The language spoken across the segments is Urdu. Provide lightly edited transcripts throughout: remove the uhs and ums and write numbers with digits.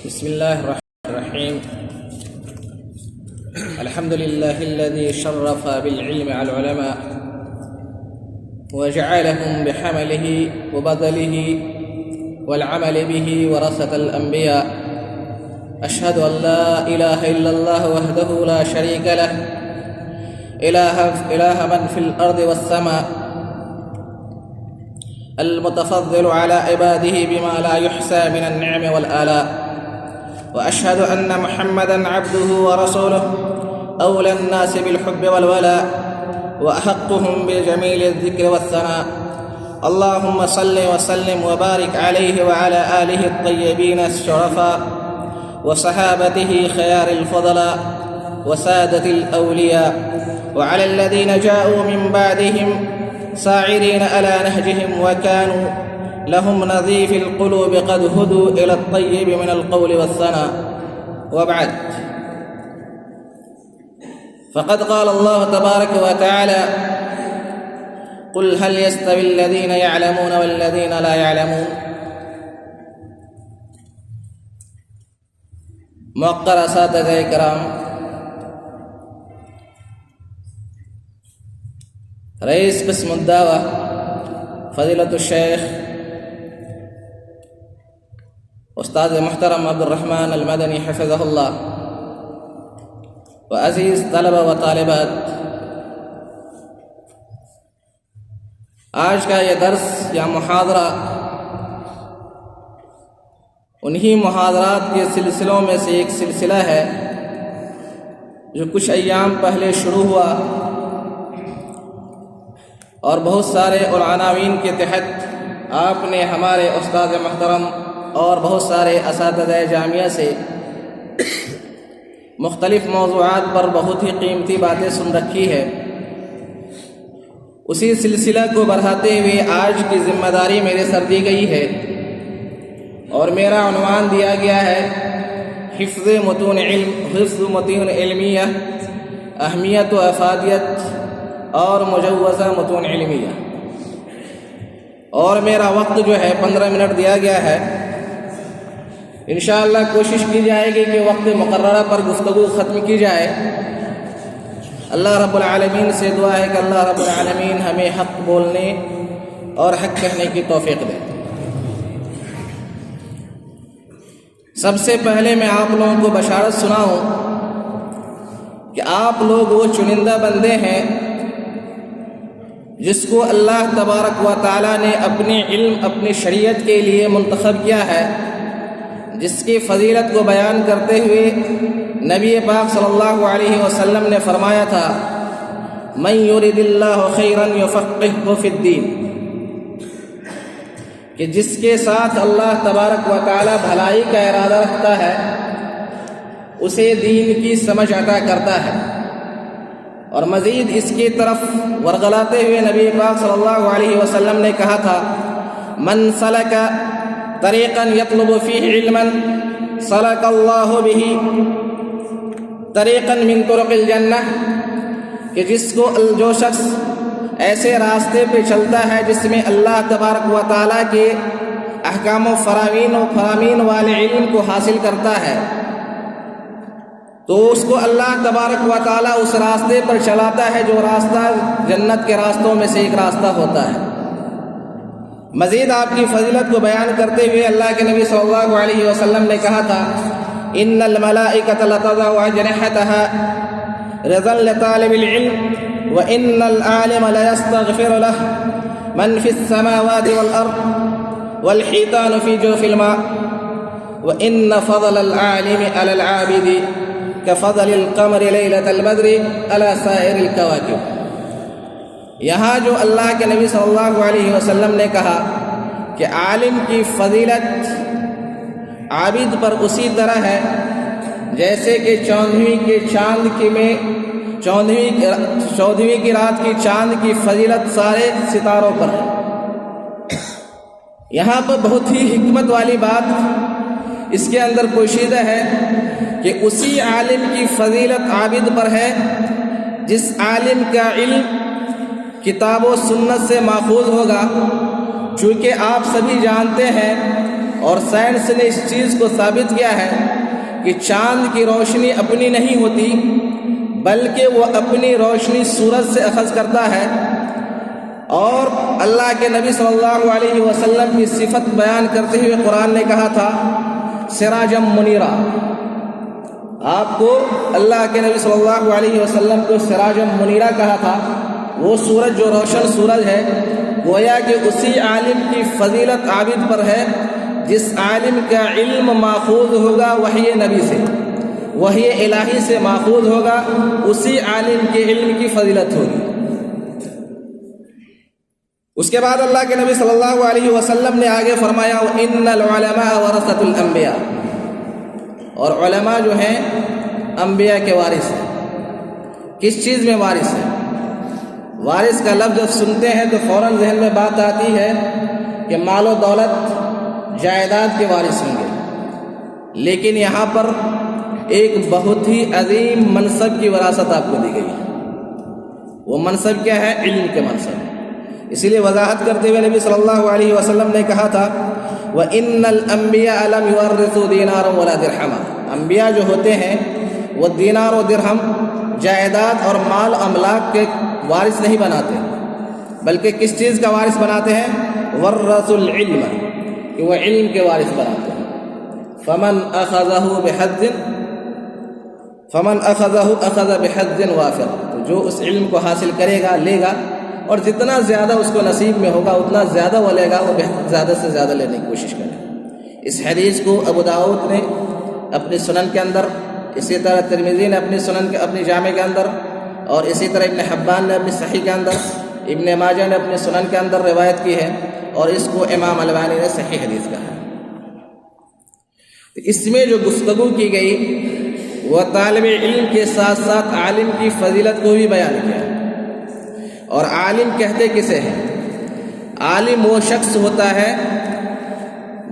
بسم الله الرحمن الرحيم. الحمد لله الذي شرف بالعلم على العلماء وجعلهم بحمله وبذله والعمل به ورثة الأنبياء. أشهد أن لا إله إلا الله وحده لا شريك له إله من في الأرض والسماء، المتفضل على عباده بما لا يحصى من النعم والآلاء. وأشهد أن محمدًا عبده ورسوله أولى الناس بالحب والولاء وأحقهم بجميل الذكر والثناء. اللهم صل وسلم وبارك عليه وعلى آله الطيبين الشرفاء وصحابته خيار الفضلاء وسادة الأولياء، وعلى الذين جاءوا من بعدهم ساعرين على نهجهم وكانوا لهم نظيف القلوب قد هدوا إلى الطيب من القول والثناء. وبعد، فقد قال الله تبارك وتعالى: قل هل يستوي الذين يعلمون والذين لا يعلمون. موقر اساتذہ کرام، رئیس قسم الدعوة فضیلۃ الشیخ استاد محترم عبد الرحمن المدنی حفظہ اللہ، وعزیز طلبہ و طالبات، آج کا یہ درس یا محاضرہ انہی محاضرات کے سلسلوں میں سے ایک سلسلہ ہے جو کچھ ایام پہلے شروع ہوا اور بہت سارے عناوین کے تحت آپ نے ہمارے استاد محترم اور بہت سارے اساتذہ جامعہ سے مختلف موضوعات پر بہت ہی قیمتی باتیں سن رکھی ہے. اسی سلسلہ کو بڑھاتے ہوئے آج کی ذمہ داری میرے سر دی گئی ہے اور میرا عنوان دیا گیا ہے حفظ متون علمیہ، اہمیت و افادیت اور مجوزہ متون علمیہ. اور میرا وقت جو ہے 15 منٹ دیا گیا ہے. انشاءاللہ کوشش کی جائے گی کہ وقت مقررہ پر گفتگو ختم کی جائے. اللہ رب العالمین سے دعا ہے کہ اللہ رب العالمین ہمیں حق بولنے اور حق کہنے کی توفیق دے. سب سے پہلے میں آپ لوگوں کو بشارت سناؤں کہ آپ لوگ وہ چنندہ بندے ہیں جس کو اللہ تبارک و تعالیٰ نے اپنے علم، اپنی شریعت کے لیے منتخب کیا ہے، جس کی فضیلت کو بیان کرتے ہوئے نبی پاک صلی اللہ علیہ وسلم نے فرمایا تھا: من یرد اللہ خیرا یفقہہ فی الدین، کہ جس کے ساتھ اللہ تبارک و تعالی بھلائی کا ارادہ رکھتا ہے اسے دین کی سمجھ عطا کرتا ہے. اور مزید اس کی طرف ورغلاتے ہوئے نبی پاک صلی اللہ علیہ وسلم نے کہا تھا: من سلک طریقا یطلب فیہ علما سلک اللہ بہ طریقا من طرق الجنہ، کہ جو شخص ایسے راستے پہ چلتا ہے جس میں اللہ تبارک و تعالیٰ کے احکام و فرامین والے علم کو حاصل کرتا ہے، تو اس کو اللہ تبارک و تعالیٰ اس راستے پر چلاتا ہے جو راستہ جنت کے راستوں میں سے ایک راستہ ہوتا ہے. مزید آپ کی فضیلت کو بیان کرتے ہوئے اللہ کے نبی صلی اللہ علیہ وسلم نے کہا تھا: ان الملائکۃ لتضع اجنحتها رضا لطالب العلم وان العالم لیستغفر له من في السماوات والارض والحيتان في جوف الماء وان فضل العالم على العابد كفضل القمر ليلة البدر على سائر الكواكب. یہاں جو اللہ کے نبی صلی اللہ علیہ وسلم نے کہا کہ عالم کی فضیلت عابد پر اسی طرح ہے جیسے کہ چودھویں کی رات کی چاند کی فضیلت سارے ستاروں پر ہے. یہاں پر بہت ہی حکمت والی بات اس کے اندر پوشیدہ ہے کہ اسی عالم کی فضیلت عابد پر ہے جس عالم کا علم کتاب و سنت سے ماخوذ ہوگا. چونکہ آپ سبھی جانتے ہیں اور سائنس نے اس چیز کو ثابت کیا ہے کہ چاند کی روشنی اپنی نہیں ہوتی بلکہ وہ اپنی روشنی سورج سے اخذ کرتا ہے. اور اللہ کے نبی صلی اللہ علیہ وسلم کی صفت بیان کرتے ہوئے قرآن نے کہا تھا سراجم منیرا. آپ کو اللہ کے نبی صلی اللہ علیہ وسلم کو سراجم منیرا کہا تھا. وہ سورج جو روشن سورج ہے گویا کہ اسی عالم کی فضیلت عابد پر ہے جس عالم کا علم ماخوذ ہوگا وحی نبی سے، وحی الہی سے ماخوذ ہوگا، اسی عالم کے علم کی فضیلت ہوگی. اس کے بعد اللہ کے نبی صلی اللہ علیہ وسلم نے آگے فرمایا وَإِنَّ الْعُلَمَاءَ وَرَثَةُ الْأَنْبِيَاءِ. اور علماء جو ہیں انبیاء کے وارث ہیں. کس چیز میں وارث ہیں؟ وارث کا لفظ جب سنتے ہیں تو فوراً ذہن میں بات آتی ہے کہ مال و دولت جائیداد کے وارث ہوں گے، لیکن یہاں پر ایک بہت ہی عظیم منصب کی وراثت آپ کو دی گئی ہے. وہ منصب کیا ہے؟ علم کے منصب. اسی لیے وضاحت کرتے ہوئے نبی صلی اللہ علیہ وسلم نے کہا تھا وَإِنَّ الْأَنْبِيَاءَ لَمْ يُوَرِّثُوا دِينَارًا وَلَا دِرْهَمًا. انبیاء جو ہوتے ہیں وہ دینار و درہم جائیداد اور مال املاک کے وارث نہیں بناتے بلکہ کس چیز کا وارث بناتے ہیں؟ ورثوا العلم، کہ وہ علم کے وارث بناتے ہیں. فمن اخذہ اخذ بحظ وافر. تو جو اس علم کو حاصل کرے گا لے گا، اور جتنا زیادہ اس کو نصیب میں ہوگا اتنا زیادہ وہ لے گا، وہ زیادہ سے زیادہ لینے کی کوشش کرے. اس حدیث کو ابو داؤد نے اپنی سنن کے اندر، اسی طرح ترمذی نے اپنی سنن کے اپنی جامع کے اندر، اور اسی طرح ابن حبان نے اپنی صحیح کے اندر، ابن ماجہ نے اپنے سنن کے اندر روایت کی ہے، اور اس کو امام البانی نے صحیح حدیث کہا ہے. اس میں جو گفتگو کی گئی وہ طالب علم کے ساتھ ساتھ عالم کی فضیلت کو بھی بیان کیا. اور عالم کہتے کسے ہیں؟ عالم وہ شخص ہوتا ہے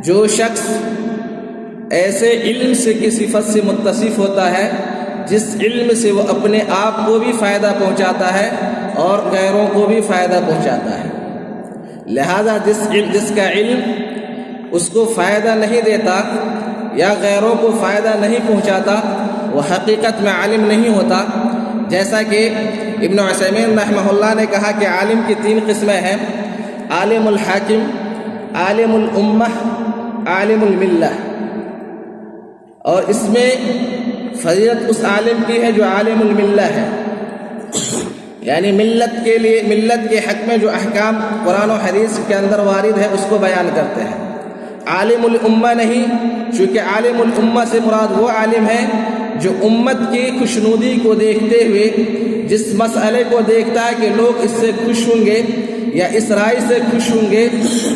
جو شخص ایسے علم سے کی صفت سے متصف ہوتا ہے جس علم سے وہ اپنے آپ کو بھی فائدہ پہنچاتا ہے اور غیروں کو بھی فائدہ پہنچاتا ہے. لہذا جس کا علم اس کو فائدہ نہیں دیتا یا غیروں کو فائدہ نہیں پہنچاتا وہ حقیقت میں عالم نہیں ہوتا. جیسا کہ ابن عثیمین رحمہ اللہ نے کہا کہ عالم کی 3 قسمیں ہیں: عالم الحاکم، عالم الامہ، عالم الملہ. اور اس میں فضیلت اس عالم کی ہے جو عالم الملہ ہے، یعنی ملت کے لیے، ملت کے حق میں جو احکام قرآن و حدیث کے اندر وارد ہے اس کو بیان کرتے ہیں. عالم الامہ نہیں، چونکہ عالم الامہ سے مراد وہ عالم ہے جو امت کی خوشنودی کو دیکھتے ہوئے جس مسئلے کو دیکھتا ہے کہ لوگ اس سے خوش ہوں گے یا اس رائے سے خوش ہوں گے،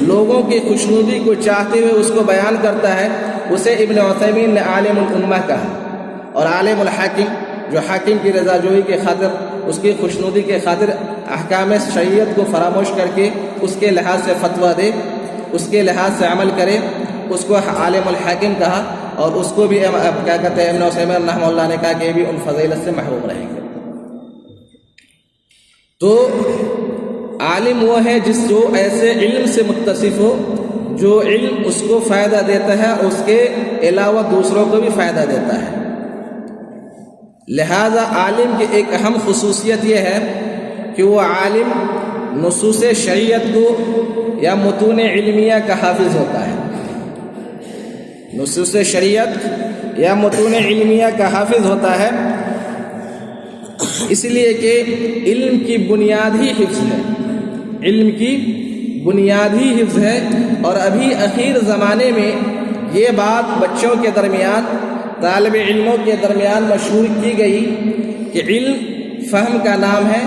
لوگوں کی خوشنودی کو چاہتے ہوئے اس کو بیان کرتا ہے، اسے ابن عثیمین نے عالم الامہ کہا. اور عالم الحاکم جو حاکم کی رضا جوئی کے خاطر، اس کی خوشنودی کے خاطر احکام شریعت کو فراموش کر کے اس کے لحاظ سے فتویٰ دے، اس کے لحاظ سے عمل کرے، اس کو عالم الحاکم کہا. اور اس کو بھی کیا کہتے ہیں ابن عثیمین رحمہ اللہ نے کہا کہ یہ بھی ان فضیلت سے محروم رہیں گے. تو عالم وہ ہے جس جو ایسے علم سے متصف ہو جو علم اس کو فائدہ دیتا ہے اور اس کے علاوہ دوسروں کو بھی فائدہ دیتا ہے. لہذا عالم کی ایک اہم خصوصیت یہ ہے کہ وہ عالم نصوص شریعت کو یا متون علمیہ کا حافظ ہوتا ہے. نصوص شریعت یا متون علمیہ کا حافظ ہوتا ہے، اس لیے کہ علم کی بنیاد ہی حفظ ہے. علم کی بنیاد ہی حفظ ہے. اور ابھی اخیر زمانے میں یہ بات بچوں کے درمیان، طالب علموں کے درمیان مشہور کی گئی کہ علم فہم کا نام ہے،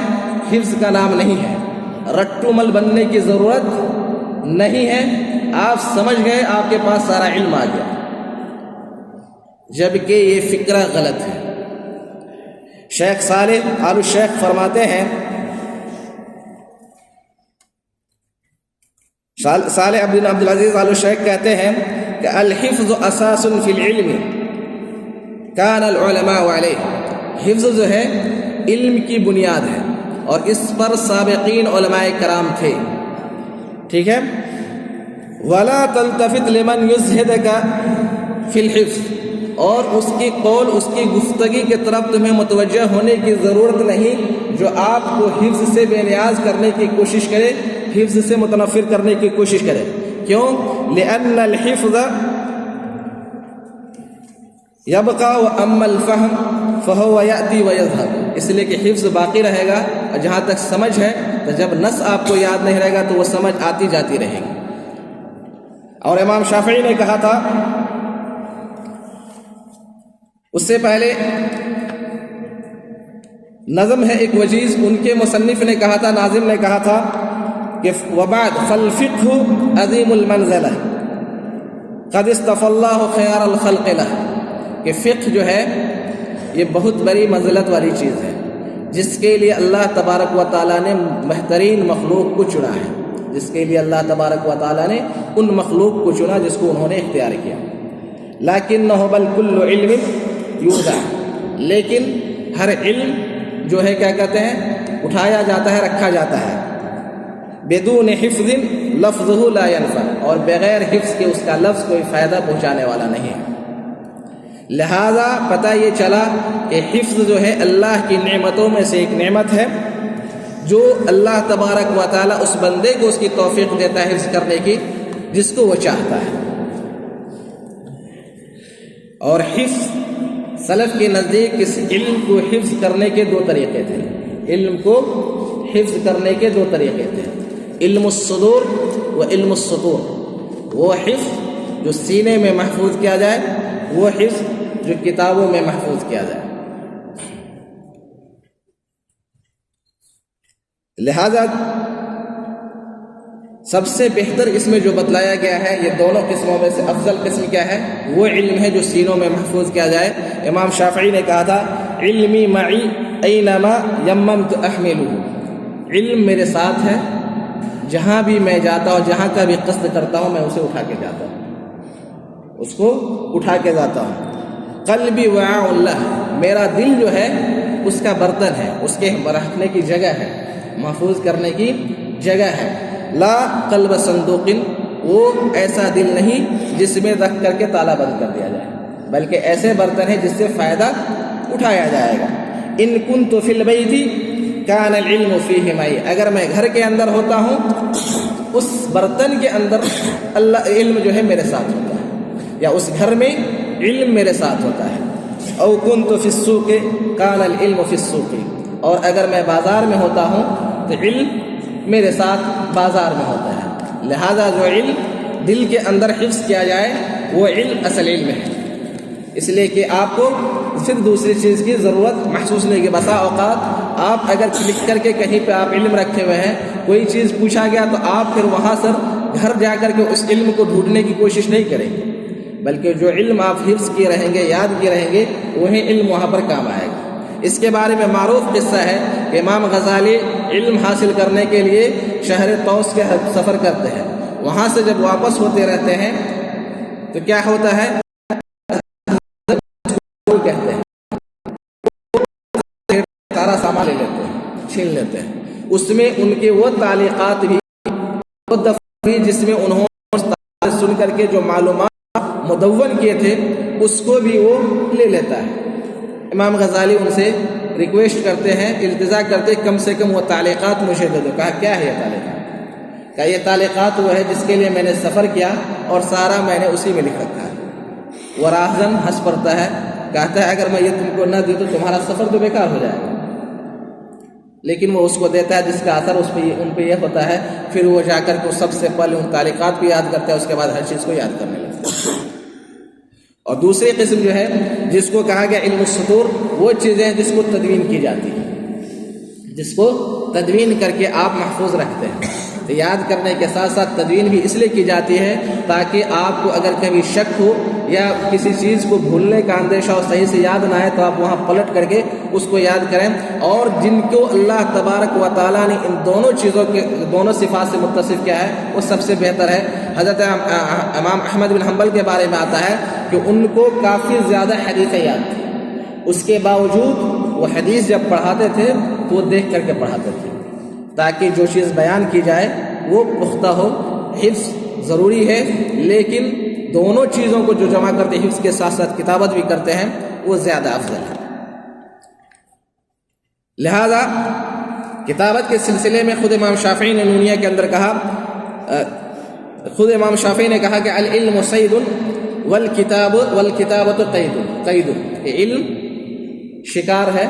حفظ کا نام نہیں ہے. رٹو مل بننے کی ضرورت نہیں ہے، آپ سمجھ گئے، آپ کے پاس سارا علم آ گیا، جبکہ یہ فکرہ غلط ہے. شیخ صالح آل الشیخ فرماتے ہیں، صالح بن عبد العزیز آل الشیخ کہتے ہیں کہ الحفظ اساس فی العلم کان العلماء علیہ. حفظ جو ہے علم کی بنیاد ہے اور اس پر سابقین علماء کرام تھے. ٹھیک ہے. ولا تلتفت لمن يزهدك في الحفظ، اور اس کی قول، اس کی گفتگی کی طرف تمہیں متوجہ ہونے کی ضرورت نہیں جو آپ کو حفظ سے بے نیاز کرنے کی کوشش کرے، حفظ سے متنفر کرنے کی کوشش کرے. کیوں؟ لأن الحفظ يبقى وأما الفهم فهو يأتي ويذهب، اس لیے کہ حفظ باقی رہے گا، اور جہاں تک سمجھ ہے تو جب نص آپ کو یاد نہیں رہے گا تو وہ سمجھ آتی جاتی رہے گی. اور امام شافعی نے کہا تھا، اس سے پہلے نظم ہے ایک وجیز، ان کے مصنف نے کہا تھا، ناظم نے کہا تھا کہ وبعد فالفقہ عظیم المنزلہ قد اصطفى اللہ خیار الخلق لہ، کہ فقہ جو ہے یہ بہت بڑی منزلت والی چیز ہے جس کے لیے اللہ تبارک و تعالیٰ نے بہترین مخلوق کو چنا ہے، جس کے لیے اللہ تبارک و تعالیٰ نے ان مخلوق کو چنا جس کو انہوں نے اختیار کیا. لکنہ بل کل علم یوضع، لیکن ہر علم جو ہے کیا کہتے ہیں اٹھایا جاتا ہے، رکھا جاتا ہے. بدون حفظ لفظہ لا ينفع، اور بغیر حفظ کے اس کا لفظ کوئی فائدہ پہنچانے والا نہیں ہے. لہذا پتہ یہ چلا کہ حفظ جو ہے اللہ کی نعمتوں میں سے ایک نعمت ہے جو اللہ تبارک و تعالیٰ اس بندے کو اس کی توفیق دیتا ہے حفظ کرنے کی جس کو وہ چاہتا ہے. اور حفظ سلف کے نزدیک اس علم کو حفظ کرنے کے دو طریقے تھے، علم کو حفظ کرنے کے دو طریقے تھے، علم الصدور و علم السطور. وہ حفظ جو سینے میں محفوظ کیا جائے، وہ حفظ جو کتابوں میں محفوظ کیا جائے. لہذا سب سے بہتر اس میں جو بتلایا گیا ہے، یہ دونوں قسموں میں سے افضل قسم کیا ہے، وہ علم ہے جو سینوں میں محفوظ کیا جائے. امام شافعی نے کہا تھا علمی معی اینما یممت احملہ، علم میرے ساتھ ہے، جہاں بھی میں جاتا ہوں، جہاں کا بھی قصد کرتا ہوں میں اسے اٹھا کے جاتا ہوں، اس کو اٹھا کے جاتا ہوں. قلبی وعاء اللہ، میرا دل جو ہے اس کا برتن ہے، اس کے رکھنے کی جگہ ہے، محفوظ کرنے کی جگہ ہے. لا قلب صندوق، وہ ایسا دل نہیں جس میں رکھ کر کے تالا بند کر دیا جائے، بلکہ ایسے برتن ہے جس سے فائدہ اٹھایا جائے گا. ان کنت فی البیت کان العلم فیہ معی، اگر میں گھر کے اندر ہوتا ہوں اس برتن کے اندر اللہ علم جو ہے میرے ساتھ ہوتا ہے، یا اس گھر میں علم میرے ساتھ ہوتا ہے. او کنت فی السوق کان العلم فی السوق، اور اگر میں بازار میں ہوتا ہوں تو علم میرے ساتھ بازار میں ہوتا ہے. لہذا جو علم دل کے اندر حفظ کیا جائے وہ علم اصل علم ہے، اس لیے کہ آپ کو پھر دوسری چیز کی ضرورت محسوس نہیں. کہ بسا اوقات آپ اگر لکھ کر کے کہیں پہ آپ علم رکھے ہوئے ہیں، کوئی چیز پوچھا گیا تو آپ پھر وہاں سے گھر جا کر کے اس علم کو ڈھونڈنے کی کوشش نہیں کریں گے، بلکہ جو علم آپ حفظ کیے رہیں گے، یاد کیے رہیں گے، وہی علم وہاں پر کام آئے گا. اس کے بارے میں معروف قصہ ہے کہ امام غزالی علم حاصل کرنے کے لیے شہر طوس کے سفر کرتے ہیں، وہاں سے جب واپس ہوتے رہتے ہیں تو کیا ہوتا ہے، کہتے ہیں سارا سامان لے لیتے ہیں، چھین لیتے ہیں. اس میں ان کے وہ تعلیقات بھی جس میں انہوں نے سن کر کے جو معلومات مدون کیے تھے اس کو بھی وہ لے لیتا ہے. امام غزالی ان سے ریکویسٹ کرتے ہیں، التجا کرتے ہیں کم سے کم وہ تعلیقات مجھے دے دو. کہا کیا ہے یہ تعلیقات؟ کہا یہ تعلیقات وہ ہے جس کے لیے میں نے سفر کیا اور سارا میں نے اسی میں لکھ رکھا ہے. وہ راہزن ہنس پڑتا ہے، کہتا ہے اگر میں یہ تم کو نہ دوں تو تمہارا سفر تو بیکار ہو جائے گا. لیکن وہ اس کو دیتا ہے جس کا اثر اس پہ ان پہ یہ ہوتا ہے. پھر وہ جا کر کے سب سے پہلے ان تعلیقات کو یاد کرتا ہے، اس کے بعد ہر چیز کو یاد کرنے لگتا ہے. اور دوسری قسم جو ہے جس کو کہا گیا علم السطور، وہ چیزیں جس کو تدوین کی جاتی ہے، جس کو تدوین کر کے آپ محفوظ رکھتے ہیں. تو یاد کرنے کے ساتھ ساتھ تدوین بھی اس لیے کی جاتی ہے تاکہ آپ کو اگر کبھی شک ہو یا کسی چیز کو بھولنے کا اندیشہ ہو، صحیح سے یاد نہ آئے تو آپ وہاں پلٹ کر کے اس کو یاد کریں. اور جن کو اللہ تبارک و تعالیٰ نے ان دونوں چیزوں کے دونوں صفات سے متصف کیا ہے وہ سب سے بہتر ہے. حضرت امام احمد بن حنبل کے بارے میں آتا ہے کہ ان کو کافی زیادہ حدیثیں یاد تھیں، اس کے باوجود وہ حدیث جب پڑھاتے تھے تو وہ دیکھ کر کے پڑھاتے تھے تاکہ جو چیز بیان کی جائے وہ پختہ ہو، حفظ ضروری ہے، لیکن دونوں چیزوں کو جو جمع کرتے حفظ کے ساتھ ساتھ کتابت بھی کرتے ہیں وہ زیادہ افضل ہے۔ لہذا کتابت کے سلسلے میں خود امام شافعی نے نونیہ کے اندر کہا، خود امام شافعی نے کہا کہ العلم صید والکتابۃ قید، علم شکار ہے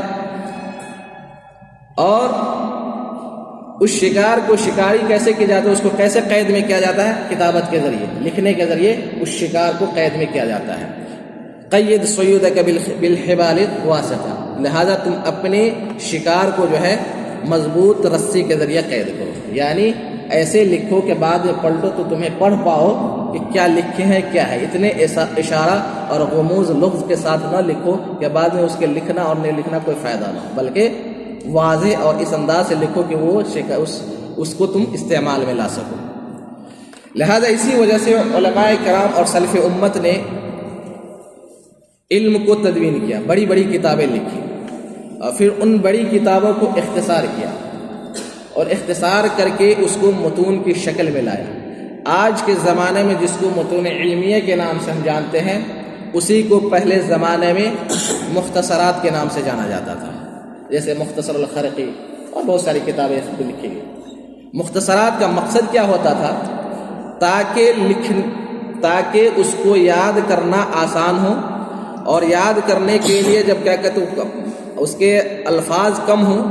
اور اس شکار کو شکاری کیسے کی جاتا ہے، اس کو کیسے قید میں کیا جاتا ہے؟ کتابت کے ذریعے، لکھنے کے ذریعے اس شکار کو قید میں کیا جاتا ہے۔ قید صیودک بالحبال الواسطہ، لہذا تم اپنے شکار کو جو ہے مضبوط رسی کے ذریعے قید کرو، یعنی ایسے لکھو کہ بعد میں پلٹو تو تمہیں پڑھ پاؤ کہ کیا لکھے ہیں کیا ہے، اتنے اشارہ اور غموز لفظ کے ساتھ نہ لکھو کہ بعد میں اس کے لکھنا اور نہیں لکھنا کوئی فائدہ نہ ہو، بلکہ واضح اور اس انداز سے لکھو کہ وہ اس کو تم استعمال میں لا سکو۔ لہذا اسی وجہ سے علماء کرام اور سلف امت نے علم کو تدوین کیا، بڑی بڑی کتابیں لکھی اور پھر ان بڑی کتابوں کو اختصار کیا اور اختصار کر کے اس کو متون کی شکل میں لایا۔ آج کے زمانے میں جس کو متون علمیہ کے نام سے ہم جانتے ہیں، اسی کو پہلے زمانے میں مختصرات کے نام سے جانا جاتا تھا، جیسے مختصر الخرقی اور بہت ساری کتابیں اس کو لکھی گئی۔ مختصرات کا مقصد کیا ہوتا تھا؟ تاکہ اس کو یاد کرنا آسان ہو، اور یاد کرنے کے لیے جب کیا کہتے اس کے الفاظ کم ہوں،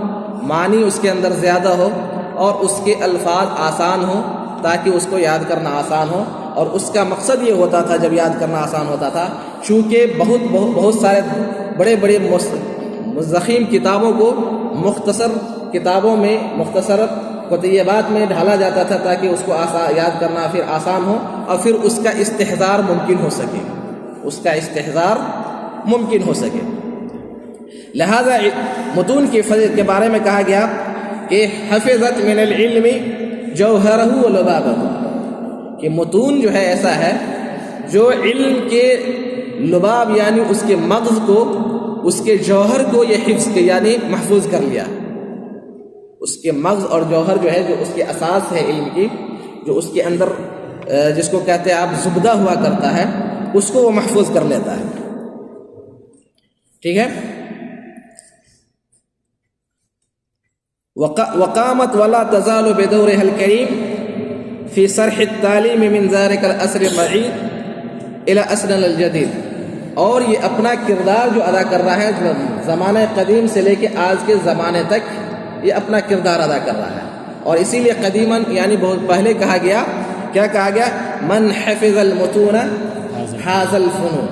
معنی اس کے اندر زیادہ ہو، اور اس کے الفاظ آسان ہوں تاکہ اس کو یاد کرنا آسان ہو۔ اور اس کا مقصد یہ ہوتا تھا جب یاد کرنا آسان ہوتا تھا، چونکہ بہت سارے بڑے بڑے ضخیم کتابوں کو مختصر کتابوں میں مختصر قطعیات میں ڈھالا جاتا تھا تاکہ اس کو یاد کرنا پھر آسان ہو اور پھر اس کا استحضار ممکن ہو سکے، لہذا متون کی فضیلت کے بارے میں کہا گیا کہ حفظت من العلم جوہرہ و لبابہ، کہ متون جو ہے ایسا ہے جو علم کے لباب یعنی اس کے مغز کو، اس کے جوہر کو یہ حفظ کے یعنی محفوظ کر لیا۔ اس کے مغز اور جوہر جو ہے، جو اس کے اساس ہے علم کی، جو اس کے اندر جس کو کہتے ہیں آپ زبدہ ہوا کرتا ہے، اس کو وہ محفوظ کر لیتا ہے۔ ٹھیک ہے، وقامت ولا تزال بدورها الكريم في صرح التعليم من ذلك العصر البعيد الى عصرنا الجديد، اور یہ اپنا کردار جو ادا کر رہا ہے زمانہ قدیم سے لے کے آج کے زمانے تک، یہ اپنا کردار ادا کر رہا ہے۔ اور اسی لیے قدیماً یعنی بہت پہلے کہا گیا، کیا کہا گیا؟ من حفظ المتون حاز الفنون،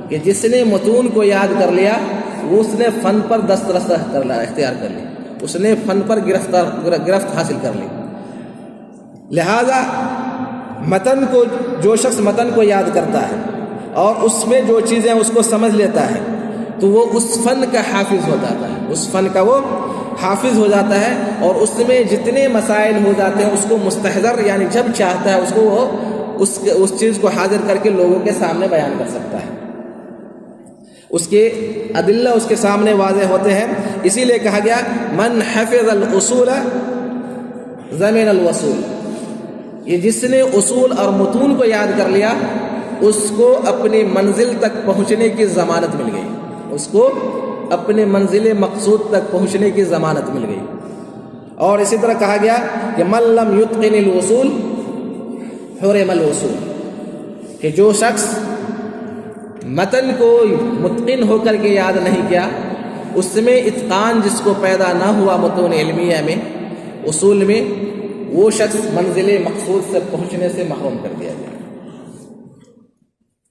کہ جس نے متون کو یاد کر لیا وہ اس نے فن پر دسترس اختیار کر لی، اس نے فن پر گرفت حاصل کر لی۔ لہذا متن کو، جو شخص متن کو یاد کرتا ہے اور اس میں جو چیزیں اس کو سمجھ لیتا ہے تو وہ اس فن کا حافظ ہو جاتا ہے، اس فن کا وہ حافظ ہو جاتا ہے، اور اس میں جتنے مسائل ہو جاتے ہیں اس کو مستحضر یعنی جب چاہتا ہے اس کو وہ اس چیز کو حاضر کر کے لوگوں کے سامنے بیان کر سکتا ہے، اس کے ادلہ اس کے سامنے واضح ہوتے ہیں۔ اسی لیے کہا گیا من حفظ الاصول ضمن الوصول، یہ جس نے اصول اور متون کو یاد کر لیا اس کو اپنی منزل تک پہنچنے کی ضمانت مل گئی، اس کو اپنے منزل مقصود تک پہنچنے کی ضمانت مل گئی۔ اور اسی طرح کہا گیا کہ من لم یتقن الوصول حرم الوصول، کہ جو شخص متن کو متقن ہو کر کے یاد نہیں کیا، اس میں اتقان جس کو پیدا نہ ہوا متون علمیہ میں، اصول میں، وہ شخص منزل مقصود سے پہنچنے سے محروم کر دیا گیا۔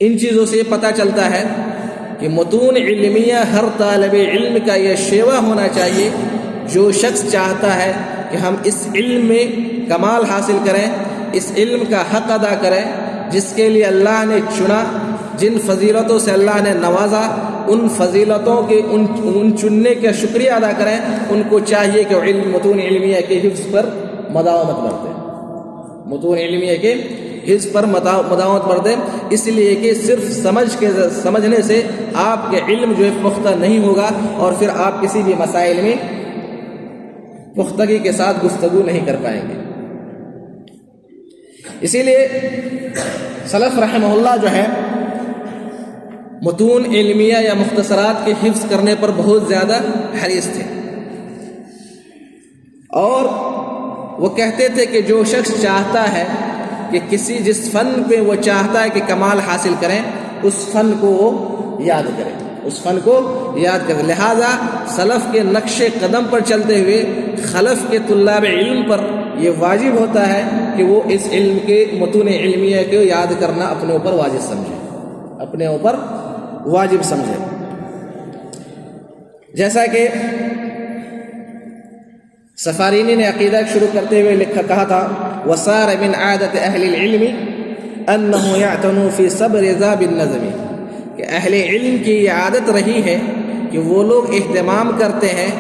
ان چیزوں سے پتہ چلتا ہے کہ متون علمیہ ہر طالب علم کا یہ شیوا ہونا چاہیے، جو شخص چاہتا ہے کہ ہم اس علم میں کمال حاصل کریں، اس علم کا حق ادا کریں جس کے لیے اللہ نے چنا، جن فضیلتوں سے اللہ نے نوازا، ان فضیلتوں کے ان چننے کا شکریہ ادا کریں، ان کو چاہیے کہ متون علمیہ کے حفظ پر مداومت برتیں، متون علمیہ کے حفظ پر مداومت برتیں، اس لیے کہ صرف سمجھنے سے آپ کے علم جو ہے پختہ نہیں ہوگا، اور پھر آپ کسی بھی مسائل میں پختگی کے ساتھ گفتگو نہیں کر پائیں گے۔ اسی لیے سلف رحمہ اللہ جو ہے متون علمیہ یا مختصرات کے حفظ کرنے پر بہت زیادہ حریص تھے، اور وہ کہتے تھے کہ جو شخص چاہتا ہے کہ جس فن پہ وہ چاہتا ہے کہ کمال حاصل کریں، اس فن کو وہ یاد کرے، اس فن کو یاد کرے۔ لہذا سلف کے نقش قدم پر چلتے ہوئے خلف کے طلاب علم پر یہ واجب ہوتا ہے کہ وہ اس علم کے متون علمیہ کو یاد کرنا اپنے اوپر واجب سمجھے، اپنے اوپر واجب سمجھے۔ جیسا کہ سفارینی نے عقیدہ شروع کرتے ہوئے کہا تھا، وَصَارَ مِنْ عَادَةِ أَهْلِ الْعِلْمِ أَنَّهُ يَعْتَنُوا فِي صَبْرِ ذَا بِالنَّظْمِ، کہ اہل علم کی یہ عادت رہی ہے کہ وہ لوگ اہتمام کرتے ہیں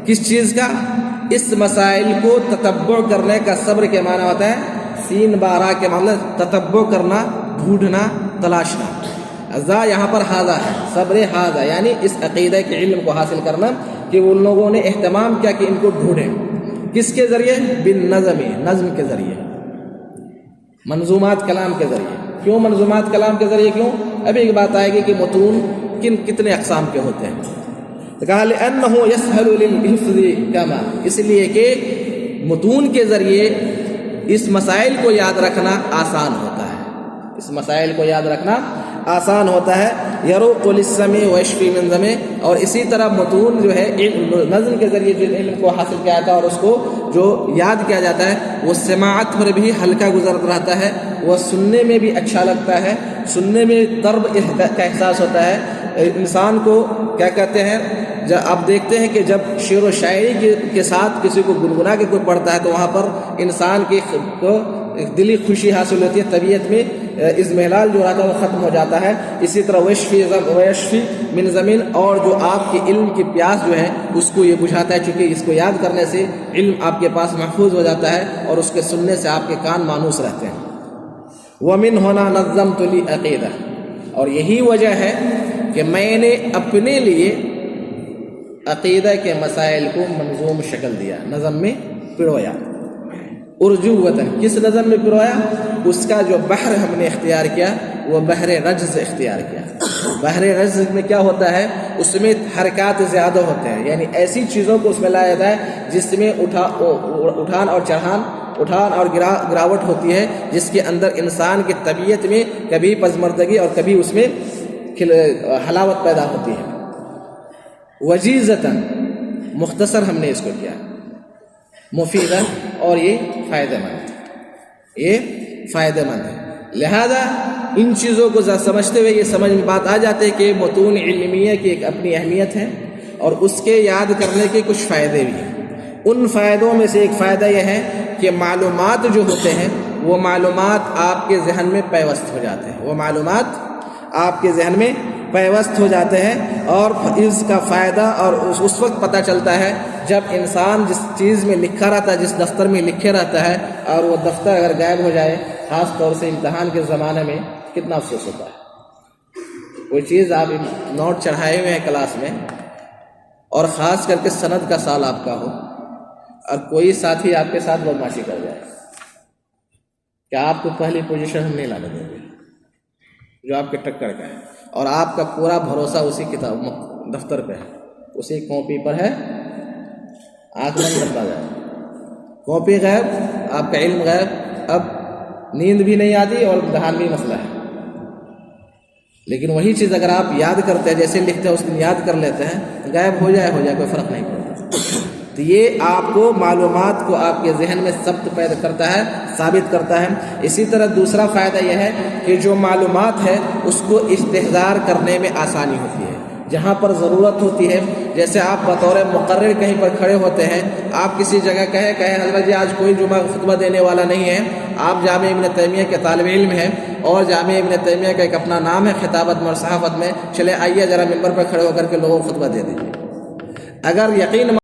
کس چیز کا؟ اس مسائل کو تتبع کرنے کا۔ صبر کے معنی ہوتا ہے سین بارہ کے مطلب تتبع کرنا، ڈھونڈنا، تلاشنا۔ ذا یہاں پر ہاذا ہے، صبر ہاذا یعنی اس عقیدہ کے علم کو حاصل کرنا کہ ان لوگوں نے اہتمام کیا کہ ان کو ڈھونڈیں۔ کس کے ذریعے؟ بالنظم، نظم کے ذریعے، منظومات کلام کے ذریعے۔ کیوں منظومات کلام کے ذریعے؟ کیوں؟ ابھی ایک بات آئے گی کہ متون کتنے اقسام کے ہوتے ہیں۔ کہا لأنه يسهل للحفظ كما، اس لیے کہ متون کے ذریعے اس مسائل کو یاد رکھنا آسان ہوتا ہے، اس مسائل کو یاد رکھنا آسان ہوتا ہے۔ یروق للسمع ویشفی من ظمع، اور اسی طرح متون جو ہے نظم کے ذریعے جن علم کو حاصل کیا جاتا ہے اور اس کو جو یاد کیا جاتا ہے وہ سماعت پر بھی ہلکا گزرتا رہتا ہے، وہ سننے میں بھی اچھا لگتا ہے، سننے میں طرب کا احساس ہوتا ہے۔ انسان کو کیا کہتے ہیں، آپ دیکھتے ہیں کہ جب شعر و شاعری کے ساتھ کسی کو گنگنا کے کوئی پڑھتا ہے تو وہاں پر انسان کی کو دلی خوشی حاصل ہوتی ہے، طبیعت میں اضمحلال جو رہتا ہے وہ ختم ہو جاتا ہے۔ اسی طرح ویشفی من زمین، اور جو آپ کے علم کی پیاس جو ہے اس کو یہ بجھاتا ہے، چونکہ اس کو یاد کرنے سے علم آپ کے پاس محفوظ ہو جاتا ہے اور اس کے سننے سے آپ کے کان مانوس رہتے ہیں۔ ومن ہونا نظمت لی عقیدہ، اور یہی وجہ ہے کہ میں نے اپنے لیے عقیدہ کے مسائل کو منظوم شکل دیا، نظم میں پرویا۔ ارجوتاً، کس نظم میں پرویا؟ اس کا جو بحر ہم نے اختیار کیا وہ بحر رجز اختیار کیا۔ بحر رجز میں کیا ہوتا ہے؟ اس میں حرکات زیادہ ہوتے ہیں، یعنی ایسی چیزوں کو اس میں لایا جاتا ہے جس میں اٹھان اور چڑھان، اٹھان اور گراوٹ ہوتی ہے، جس کے اندر انسان کی طبیعت میں کبھی پزمردگی اور کبھی اس میں حلاوت پیدا ہوتی ہے۔ وجیزتاً، مختصر ہم نے اس کو کیا، مفیداً، اور یہ فائدہ مند ہے، یہ فائدہ مند ہے۔ لہذا ان چیزوں کو سمجھتے ہوئے یہ سمجھ میں بات آ جاتی ہے کہ متون علمیہ کی ایک اپنی اہمیت ہے اور اس کے یاد کرنے کے کچھ فائدے بھی ہیں۔ ان فائدوں میں سے ایک فائدہ یہ ہے کہ معلومات جو ہوتے ہیں وہ معلومات آپ کے ذہن میں پیوست ہو جاتے ہیں، وہ معلومات آپ کے ذہن میں پیوست ہو جاتے ہیں، اور اس کا فائدہ اور اس وقت پتہ چلتا ہے جب انسان جس چیز میں لکھا رہتا ہے، جس دفتر میں لکھے رہتا ہے، اور وہ دفتر اگر غائب ہو جائے، خاص طور سے امتحان کے زمانے میں کتنا افسوس ہوتا ہے۔ کوئی چیز آپ نوٹ چڑھائے ہوئے ہیں کلاس میں، اور خاص کر کے سند کا سال آپ کا ہو، اور کوئی ساتھی آپ کے ساتھ بدمعاشی کر جائے، کیا آپ کو پہلی پوزیشن ہم نہیں لانے دیں گے جو آپ کے ٹکر کا ہے، اور آپ کا پورا بھروسہ اسی کتاب دفتر پہ ہے، اسی کاپی پر ہے، آنکھ بند کرتا جائے، کاپی غائب، آپ کا علم غائب، اب نیند بھی نہیں آتی اور امتحان بھی مسئلہ ہے۔ لیکن وہی چیز اگر آپ یاد کرتے ہیں، جیسے لکھتے ہیں اس دن یاد کر لیتے ہیں، غائب ہو جائے کوئی فرق نہیں پڑتا۔ تو یہ آپ کو معلومات کو آپ کے ذہن میں ثبت پیدا کرتا ہے، ثابت کرتا ہے۔ اسی طرح دوسرا فائدہ یہ ہے کہ جو معلومات ہے اس کو استحضار کرنے میں آسانی ہوتی ہے، جہاں پر ضرورت ہوتی ہے۔ جیسے آپ بطور مقرر کہیں پر کھڑے ہوتے ہیں، آپ کسی جگہ کہیں حضرت جی آج کوئی جمعہ خطبہ دینے والا نہیں ہے، آپ جامعہ ابن تیمیہ کے طالب علم ہیں اور جامعہ ابن تیمیہ کا ایک اپنا نام ہے خطابت میں اور صحافت میں، چلے آئیے ذرا ممبر پر کھڑے ہو کر کے لوگوں کو خطبہ دے دیجیے۔ اگر یقین